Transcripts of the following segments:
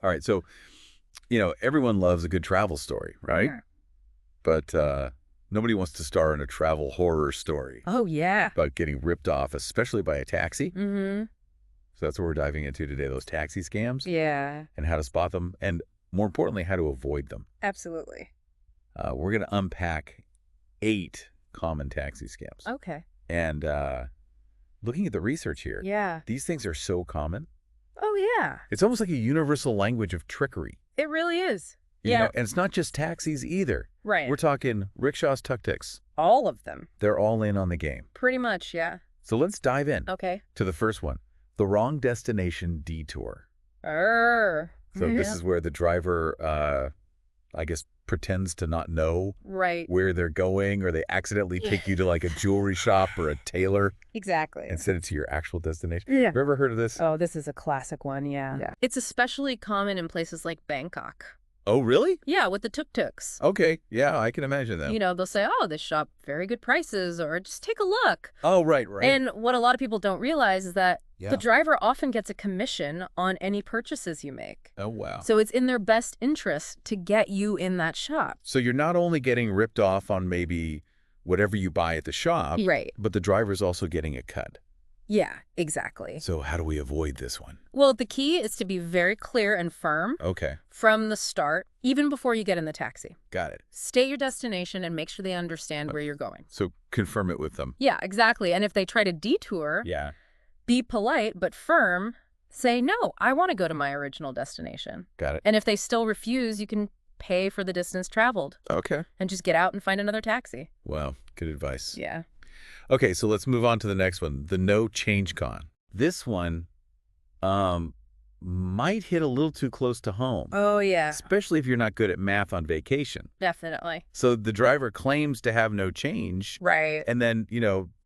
All right. So, everyone loves a good travel story, right? Yeah. But nobody wants to star in a travel horror story Oh, yeah. about getting ripped off, especially by a taxi. Mm-hmm. So that's what we're diving into today, those taxi scams Yeah, and how to spot them, and more importantly, how to avoid them. absolutely. We're going to unpack 8 common taxi scams. Okay. And looking at the research here, Yeah. these things are so common. Oh, yeah. It's almost like a universal language of trickery. It really is. You Yeah. know, and it's not just taxis either. Right. We're talking rickshaws, tuk-tuks. All of them. They're all in on the game. Pretty much, yeah. So let's dive in Okay. to the first one, the wrong destination detour. Err. So this is where the driver, I guess, pretends to not know Right. where they're going, or they accidentally take you to like a jewelry shop or a tailor Exactly. and send it to your actual destination. Yeah. Have you ever heard of this? Oh, this is a classic one, yeah. It's especially common in places like Bangkok. Oh, really? Yeah, with the tuk-tuks. Okay. Yeah, I can imagine that. You know, they'll say, oh, this shop, very good prices, or just take a look. Oh, right. And what a lot of people don't realize is that Yeah. the driver often gets a commission on any purchases you make. Oh, wow. So it's in their best interest to get you in that shop. So you're not only getting ripped off on maybe whatever you buy at the shop, Right. but the driver's also getting a cut. Yeah, exactly. So how do we avoid this one? Well, the key is to be very clear and firm Okay. from the start, even before you get in the taxi. Got it. State your destination and make sure they understand where you're going. So confirm it with them. Yeah, exactly. And if they try to detour, Yeah. be polite but firm. Say, no, I want to go to my original destination. Got it. And if they still refuse, you can pay for the distance traveled Okay. and just get out and find another taxi. Wow. Good advice. Yeah. Okay, so let's move on to the next one, the no change con. This one might hit a little too close to home, Oh, yeah, especially if you're not good at math on vacation. definitely. So the driver claims to have no change Right. and then,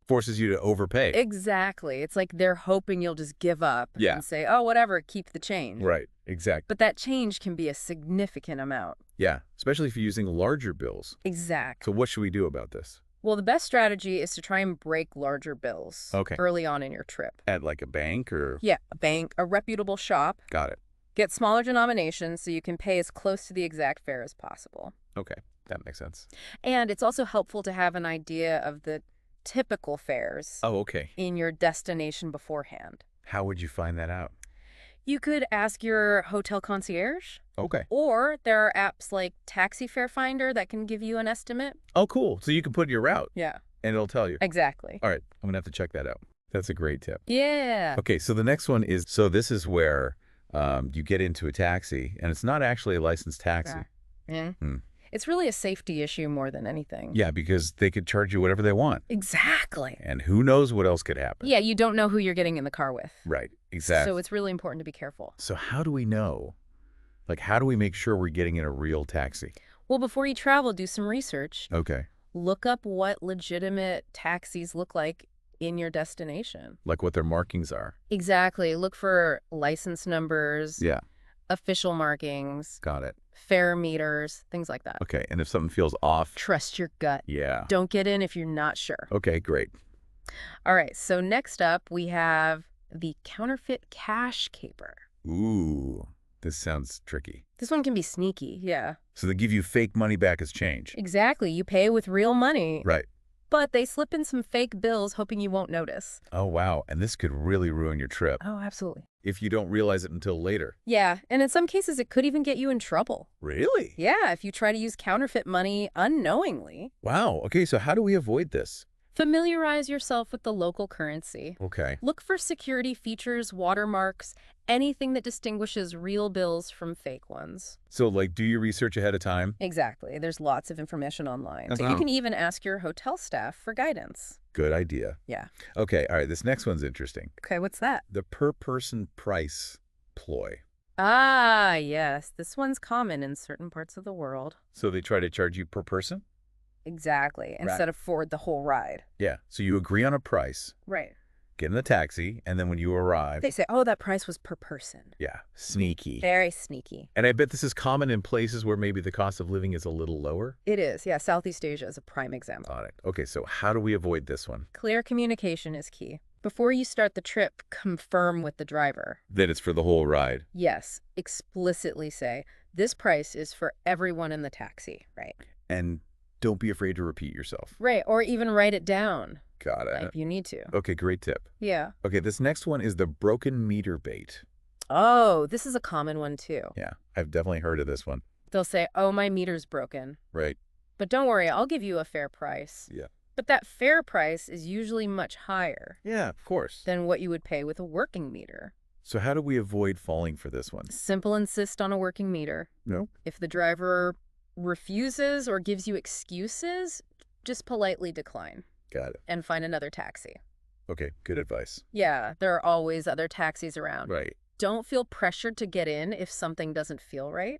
forces you to overpay. Exactly. It's like they're hoping you'll just give up Yeah. and say, oh, whatever, keep the change. Right, exactly. But that change can be a significant amount. Yeah, especially if you're using larger bills. Exactly. So what should we do about this? Well, the best strategy is to try and break larger bills Okay. early on in your trip. At like a bank or? Yeah, a bank, a reputable shop. Got it. Get smaller denominations so you can pay as close to the exact fare as possible. Okay, that makes sense. And it's also helpful to have an idea of the typical fares Oh, okay. in your destination beforehand. How would you find that out? You could ask your hotel concierge, Okay. or there are apps like Taxi Fare Finder that can give you an estimate. Oh, cool. So you can put your route Yeah, and it'll tell you. exactly. All right, I'm going to have to check that out. That's a great tip. Yeah. Okay, so the next one is, so this is where you get into a taxi and it's not actually a licensed taxi. Yeah. Hmm. It's really a safety issue more than anything. Yeah, because they could charge you whatever they want. Exactly. And who knows what else could happen. Yeah, you don't know who you're getting in the car with. Right, exactly. So it's really important to be careful. So how do we know? Like, how do we make sure we're getting in a real taxi? Well, before you travel, do some research. Okay. Look up what legitimate taxis look like in your destination. Like what their markings are. Exactly. Look for license numbers, Yeah, official markings, got it. fare meters, things like that. Okay, and if something feels off, Trust your gut. yeah. Don't get in if you're not sure. Okay, great. All right, so next up we have the counterfeit cash caper. Ooh, this sounds tricky. This one can be sneaky, yeah. So they give you fake money back as change. Exactly. You pay with real money, Right. but they slip in some fake bills hoping you won't notice. Oh, wow. And this could really ruin your trip Oh, absolutely. if you don't realize it until later. Yeah, and in some cases it could even get you in trouble. Really? Yeah, if you try to use counterfeit money unknowingly. Wow. Okay, so how do we avoid this? Familiarize yourself with the local currency. Okay. Look for security features, watermarks, anything that distinguishes real bills from fake ones. So, like, do your research ahead of time? Exactly. There's lots of information online. Okay. You can even ask your hotel staff for guidance. Good idea. Yeah. Okay, all right, this next one's interesting. Okay, what's that? The per-person price ploy. Ah, yes. This one's common in certain parts of the world. So they try to charge you per person? Exactly. Instead of for the whole ride. Yeah. So you agree on a price, Right. get in the taxi, and then when you arrive, They say, oh, that price was per person. yeah, sneaky. Very sneaky. And I bet this is common in places where maybe the cost of living is a little lower. It is. Yeah, Southeast Asia is a prime example. Got it. Okay, so how do we avoid this one? Clear communication is key. Before you start the trip, confirm with the driver. That it's for the whole ride. Yes, explicitly say, this price is for everyone in the taxi, right? And don't be afraid to repeat yourself. Right, or even write it down Got it. if you need to. Okay, great tip. Yeah. Okay, this next one is the broken meter bait. Oh, this is a common one too. Yeah, I've definitely heard of this one. They'll say, oh, my meter's broken. Right. But don't worry, I'll give you a fair price. Yeah. But that fair price is usually much higher Yeah, of course. than what you would pay with a working meter. So how do we avoid falling for this one? Simple insist on a working meter. No. If the driver refuses or gives you excuses, just politely decline Got it. and find another taxi. Okay, good advice. Yeah, there are always other taxis around. Right. Don't feel pressured to get in if something doesn't feel right.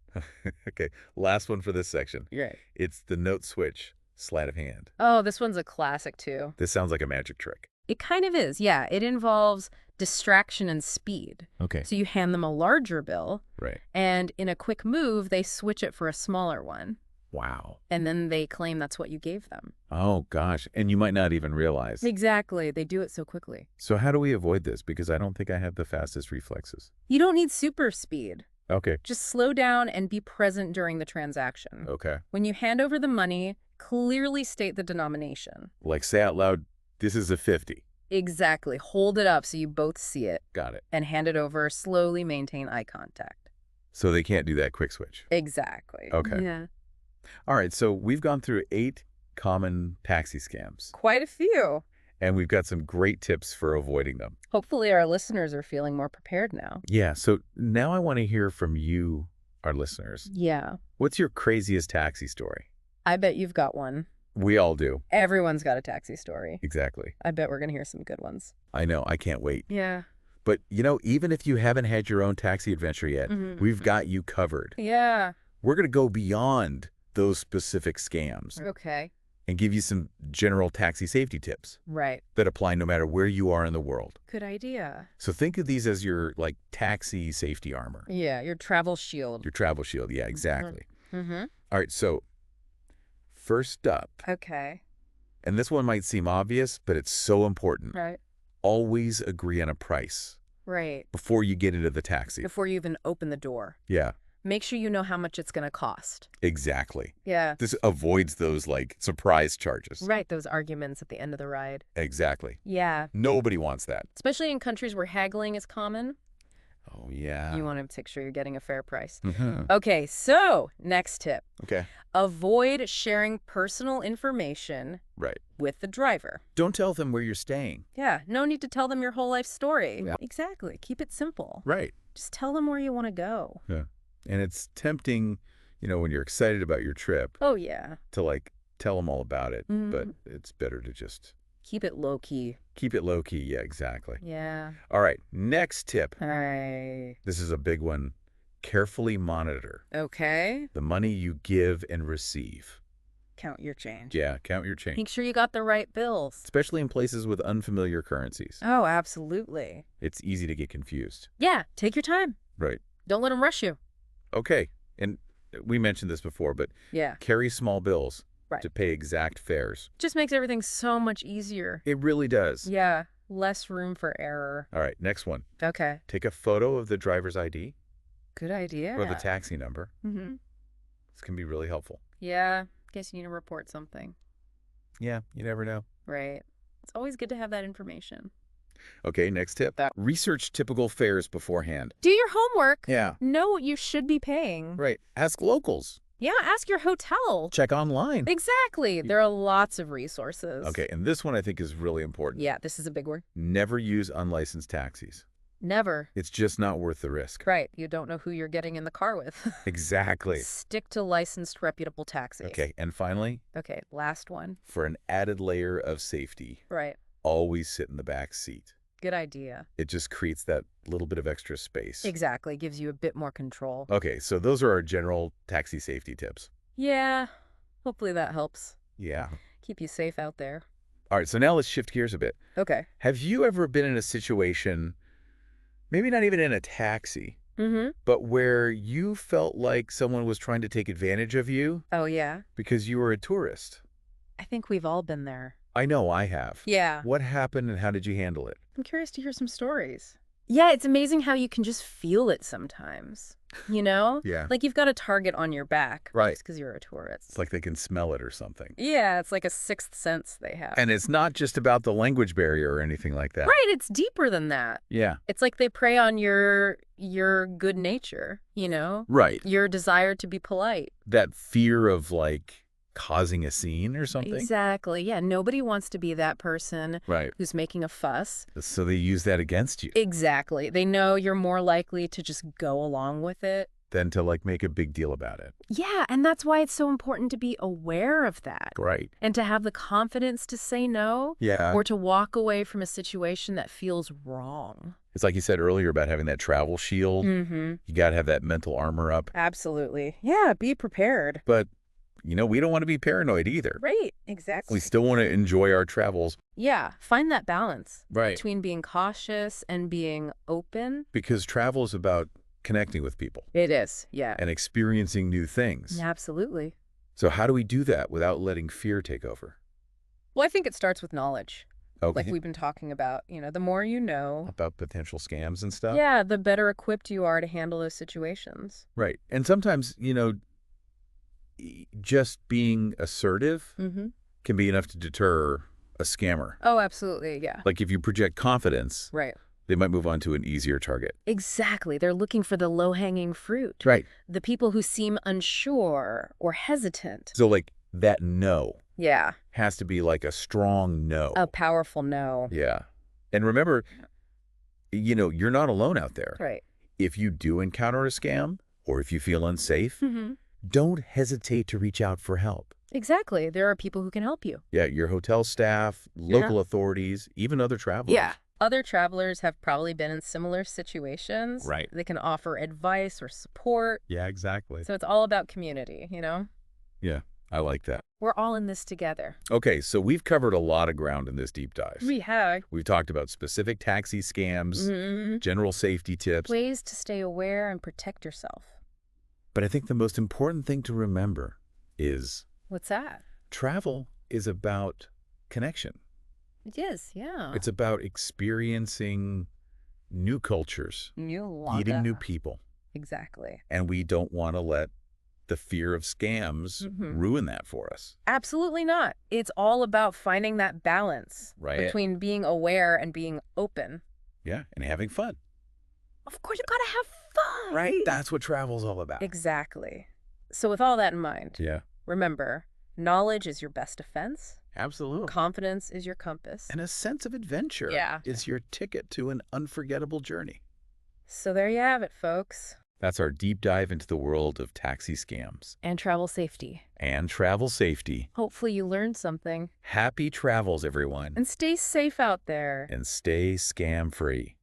Okay, last one for this section. Right. It's the note switch, sleight of hand. Oh, this one's a classic too. This sounds like a magic trick. It kind of is, yeah. It involves distraction and speed. Okay. So you hand them a larger bill, Right. and in a quick move, they switch it for a smaller one. Wow. And then they claim that's what you gave them. Oh, gosh. And you might not even realize. Exactly. They do it so quickly. So how do we avoid this? Because I don't think I have the fastest reflexes. You don't need super speed. Okay. Just slow down and be present during the transaction. Okay. When you hand over the money, clearly state the denomination. Like say out loud, this is a 50. Exactly. Hold it up so you both see it. Got it. And hand it over. Slowly maintain eye contact. So they can't do that quick switch. Exactly. Okay. Yeah. All right. So we've gone through 8 common taxi scams, Quite a few. and we've got some great tips for avoiding them. Hopefully our listeners are feeling more prepared now. Yeah. So now I want to hear from you, our listeners. Yeah. What's your craziest taxi story? I bet you've got one. We all do. Everyone's got a taxi story. Exactly. I bet we're going to hear some good ones. I know. I can't wait. Yeah. But, even if you haven't had your own taxi adventure yet, we've got you covered. Yeah. We're going to go beyond those specific scams Okay. and give you some general taxi safety tips Right. that apply no matter where you are in the world. Good idea. So think of these as your, taxi safety armor, Yeah, your travel shield. your travel shield. Yeah, exactly. Mm-hmm. All right, so first up, Okay. and this one might seem obvious, but it's so important. Right. Always agree on a price Right. before you get into the taxi. Before you even open the door. Yeah, Make sure you know how much it's going to cost. exactly. Yeah. This avoids those, surprise charges. Right, those arguments at the end of the ride. Exactly. Yeah. Nobody wants that. Especially in countries where haggling is common. Oh, yeah. You want to make sure you're getting a fair price. Mhm. Okay, so next tip. Okay. Avoid sharing personal information Right. with the driver. Don't tell them where you're staying. Yeah, no need to tell them your whole life story. Yeah. Exactly. Keep it simple. Right. Just tell them where you want to go. Yeah. And it's tempting, when you're excited about your trip Oh, yeah. to, tell them all about it. But Mhm. it's better to just Keep it low key. keep it low key. Yeah, exactly. Yeah. All right. Next tip. All right. This is a big one. Carefully monitor Okay. the money you give and receive. Count your change. Yeah, count your change. Make sure you got the right bills. Especially in places with unfamiliar currencies. Oh, absolutely. It's easy to get confused. Yeah, take your time. Right. Don't let them rush you. Okay. And we mentioned this before, but Yeah. carry small bills Right. to pay exact fares. Just makes everything so much easier. It really does. Yeah. Less room for error. All right, next one. Okay. Take a photo of the driver's ID Good idea. or the taxi number. Mm-hmm. This can be really helpful. Yeah. Guess you need to report something. Yeah, you never know. Right. It's always good to have that information. Okay, next tip. Research typical fares beforehand. Do your homework. Yeah. Know what you should be paying. Right. Ask locals. Yeah, ask your hotel. Check online. Exactly. There are lots of resources. Okay, and this one I think is really important. Yeah, this is a big one. Never use unlicensed taxis. Never. It's just not worth the risk. Right. You don't know who you're getting in the car with. Exactly. Stick to licensed, reputable taxis. Okay, and finally, Okay, last one. for an added layer of safety, Right. always sit in the back seat. Good idea. It just creates that little bit of extra space. Exactly. Gives you a bit more control. Okay, so those are our general taxi safety tips. Yeah. Hopefully that helps. Yeah. Keep you safe out there. All right, so now let's shift gears a bit. Okay. Have you ever been in a situation, maybe not even in a taxi, Mm-hmm. but where you felt like someone was trying to take advantage of you Oh, yeah. because you were a tourist? I think we've all been there. I know I have. Yeah. What happened and how did you handle it? I'm curious to hear some stories. Yeah, it's amazing how you can just feel it sometimes, you know? Yeah. Like you've got a target on your back Right. just because you're a It's tourist. like they can smell it or something. Yeah, it's like a sixth sense they have. And it's not just about the language barrier or anything like that. Right, it's deeper than that. Yeah. It's like they prey on your good nature, you know? Right. Your desire to be polite. That fear of like causing a scene or something. Exactly. Yeah, nobody wants to be that person Right. who's making a fuss. So they use that against you Exactly. They know you're more likely to just go along with it. than to like make a big deal about it. Yeah, and that's why it's so important to be aware of that Right. and to have the confidence to say no Yeah. or to walk away from a situation that feels wrong. It's like you said earlier about having that travel shield. Mm-hmm. You got to have that mental armor up. Absolutely. Yeah, be prepared. But, we don't want to be paranoid either. Right, exactly. We still want to enjoy our travels. Yeah, find that balance Right. between being cautious and being open. Because travel is about connecting with people It is, yeah. and experiencing new things. Absolutely. So how do we do that without letting fear take over? Well, I think it starts with knowledge, Okay. like we've been talking about. The more you know, About potential scams and stuff? yeah, the better equipped you are to handle those situations. Right. And sometimes, just being assertive Mm-hmm. can be enough to deter a scammer. Oh, absolutely, yeah. Like if you project confidence, Right. they might move on to an easier target. Exactly. They're looking for the low-hanging fruit. Right. The people who seem unsure or hesitant. So like that no Yeah, has to be like a strong no. a powerful no. Yeah. And remember, you're not alone out there. Right. If you do encounter a scam or if you feel unsafe, Mm-hmm. don't hesitate to reach out for help. Exactly. There are people who can help you. Yeah, your hotel staff, local authorities, even other travelers. Yeah. Other travelers have probably been in similar situations. Right. They can offer advice or support. Yeah, exactly. So it's all about community, you know? Yeah, I like that. We're all in this together. Okay, so we've covered a lot of ground in this deep dive. We have We've talked about specific taxi scams, mhm, general safety tips. ways to stay aware and protect yourself. But I think the most important thing to remember is What's that? travel is about connection. It is, yeah. It's about experiencing new cultures, meeting new people. Exactly. And we don't want to let the fear of scams Mhm. ruin that for us. Absolutely not. It's all about finding that balance Right. between being aware and being open. Yeah, and having fun. Of course, you gotta have fun. Right? That's what travel's all about. Exactly. So with all that in mind, Yeah, remember, knowledge is your best defense. absolutely. Confidence is your compass. And a sense of adventure Yeah. is your ticket to an unforgettable journey. So there you have it, folks. That's our deep dive into the world of taxi scams And travel safety. and travel safety. Hopefully you learned something. Happy travels, everyone, And stay safe out there. and stay scam-free.